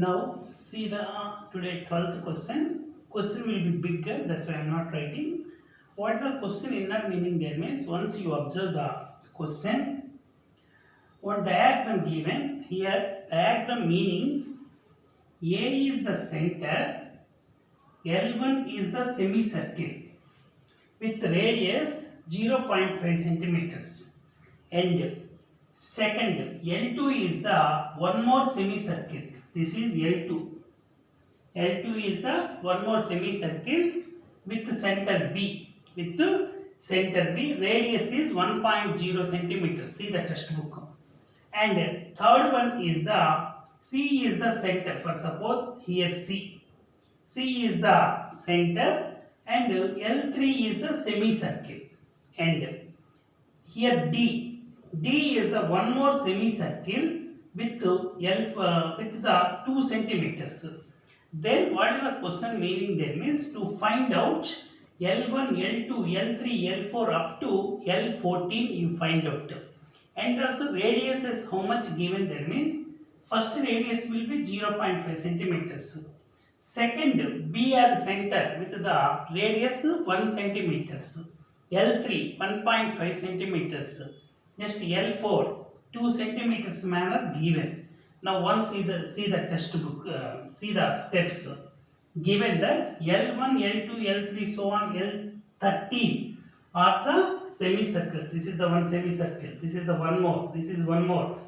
Now see the today 12th question. Question will be bigger, that's why I am not writing. What is the question inner meaning there means once you observe the question, one diagram given here, diagram meaning A is the center, L1 is the semicircle with radius 0.5 centimeters and second L2 is the one more semicircle. This is L2. L2 is the one more semicircle with center B. With center B, radius is 1.0 centimeters. See the textbook. And third one is the C is the center. For suppose here C. C is the center and L3 is the semicircle. And here D. D is the one more semicircle with with the 2 centimeters. Then what is the question meaning there means to find out L1, L2, L3, L4 up to L14 you find out. And also radius is how much given there means first radius will be 0.5 centimeters. Second B as center with the radius 1 centimeters. L3 1.5 centimeters. Next L4 2 centimeters manner given. Now once see the textbook, see the steps given that L1, L2, L3 so on L13 are the semicircles. This is the one semicircle. This is the one more. This is one more.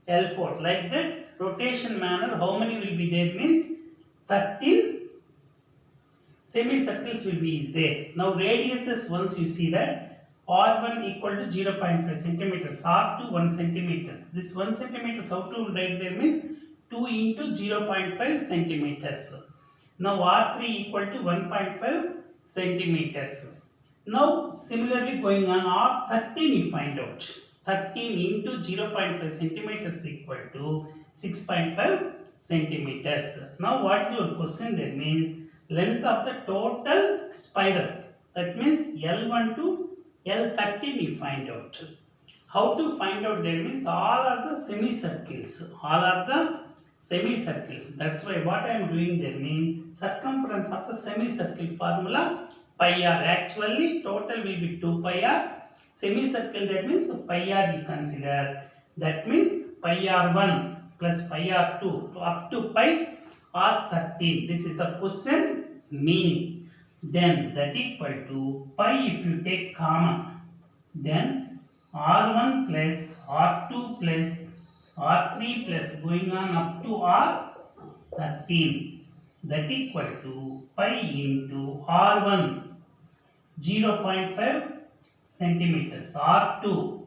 L4 like that rotation manner. How many will be there means 13 semicircles will be is there. Now radiuses once you see that R1 equal to 0.5 centimeters, R2 1 centimeters. This 1 centimeters how to write there means 2 into 0.5 centimeters. Now R3 equal to 1.5 centimeters. Now similarly going on R13 you find out. 13 into 0.5 centimeters equal to 6.5 centimeters. Now what is your question there means length of the total spiral. That means L1 to L13 you find out. How to find out there means all are the semicircles. All are the semicircles. That's why what I am doing there means circumference of the semicircle formula pi r. Actually total will be 2 pi r. Semicircle that means pi r you consider. That means pi r1 plus pi r2 up to pi r13. This is the question meaning. Then that equal to pi if you take common, then r1 plus r2 plus r3 plus going on up to r13, that equal to pi into r1 0.5 centimeters, r2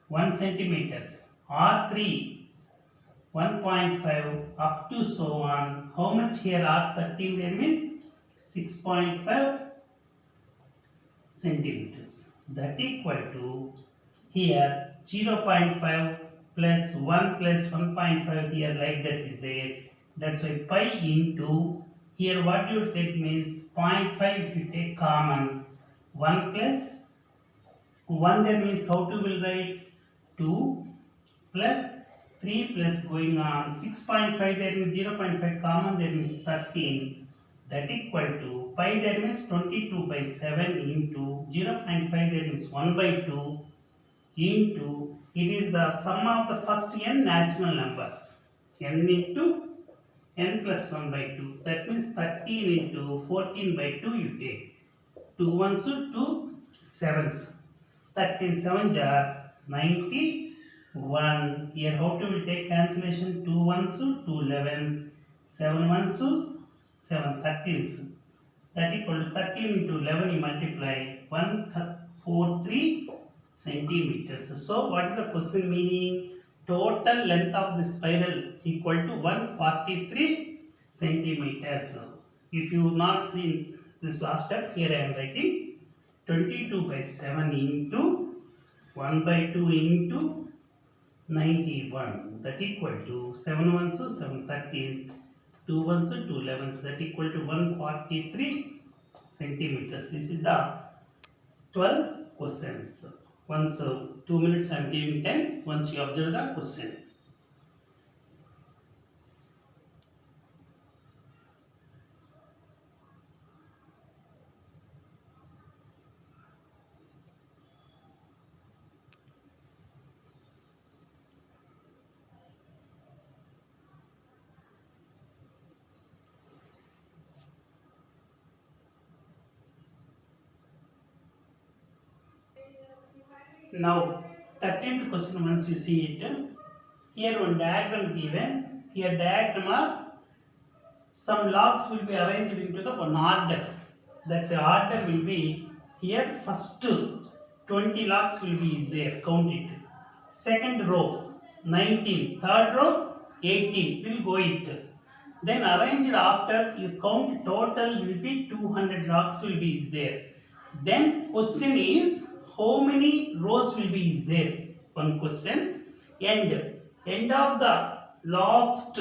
1 centimeters, r3 1.5 up to so on. How much here r13 there means 6.5 centimeters. That equal to here 0.5 plus 1 plus 1.5 here like that is there. That's why pi into here what you take means 0.5 if you take common 1 plus 1 there means how to will write 2 plus 3 plus going on 6.5 there means 0.5 common there means 13. That equal to pi there means 22 by 7 into 0.5 there means 1 by 2 into it is the sum of the first n natural numbers n into n plus 1 by 2. That means 13 into 14 by 2 you take 2 ones to 2 sevens. 13 sevens are 91. Here how to will take cancellation 2 ones to 2 11s, 7 ones to 7 13s. That equal to 13 into 11 you multiply 143 centimeters. So what is the question meaning? Total length of the spiral equal to 143 centimeters. If you not seen this last step, here I am writing 22 by 7 into 1 by 2 into 91. That equal to 7 ones to 7 30s. 2 ones to 2 11s, that equal to 143 centimeters. This is the 12th questions. Once 2 minutes I am giving time once you observe the question. Now 13th question, once you see it, here one diagram given. Here diagram are some logs will be arranged into the one order. That order will be here first 20 logs will be is there, count it. Second row 19, third row 18 will go it. Then arranged after you count total will be 200 logs will be is there. Then question is how many rows will be is there? One question. And end of the last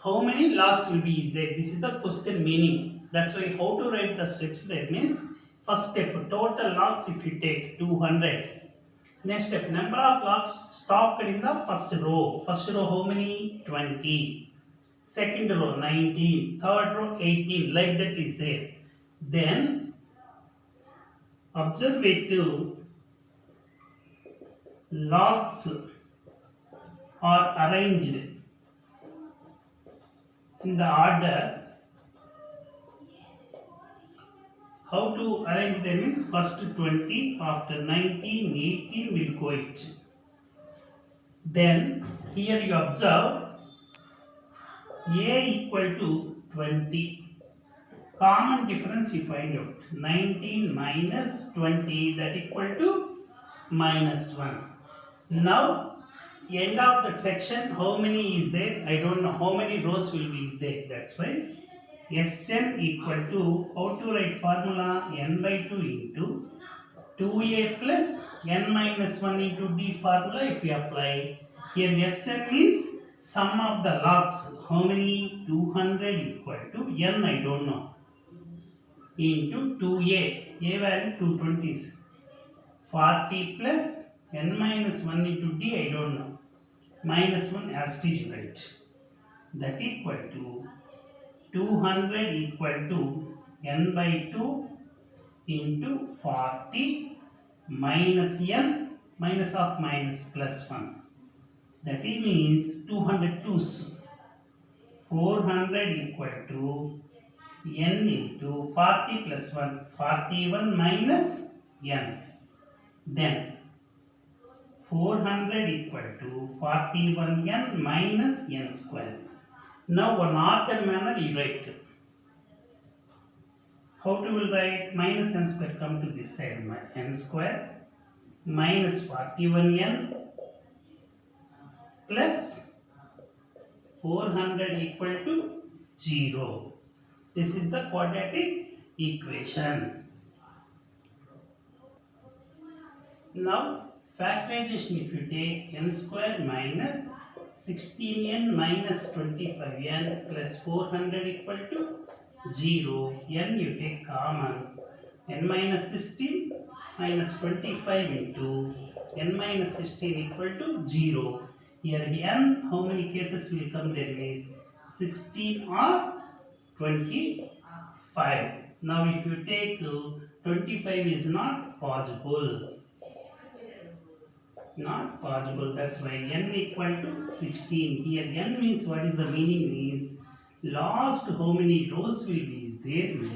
how many logs will be is there? This is the question meaning. That's why how to write the steps. That means first step total logs if you take 200. Next step number of logs stocked in the first row. First row how many? 20. Second row 19. Third row 18. Like that is there. Then observative logs are arranged in the order. How to arrange them means first 20, after 19, 18 will go it. Then here you observe A equal to 20. Common difference you find out. 19 minus 20, that equal to minus 1. Now end of that section how many is there? I don't know how many rows will be is there. That's why Sn equal to, how to write formula? N by 2 into 2a plus n minus 1 into d formula if we apply. Here Sn means sum of the logs. How many? 200 equal to n, I don't know, into 2a. A value 220 is 40 plus n minus 1 into d, I don't know, minus 1 as it is right. That equal to 200 equal to n by 2 into 40 minus n, minus of minus plus 1. That means 202s. 400 equal to n into 40 plus 1, 41 minus n. Then 400 equal to 41n minus n square. Now one order manner you write. How to will write? Minus n square come to this side, n square minus 41n plus 400 equal to 0. This is the quadratic equation. Now factorization, if you take n square minus 16n minus 25n plus 400 equal to 0, n you take common, n minus 16 minus 25 into n minus 16 equal to 0. Here n, how many cases will come there means 16 or 25. Now if you take 25 is not possible. Not possible. That's why n equal to 16. Here n means what is the meaning means last how many rows will be there.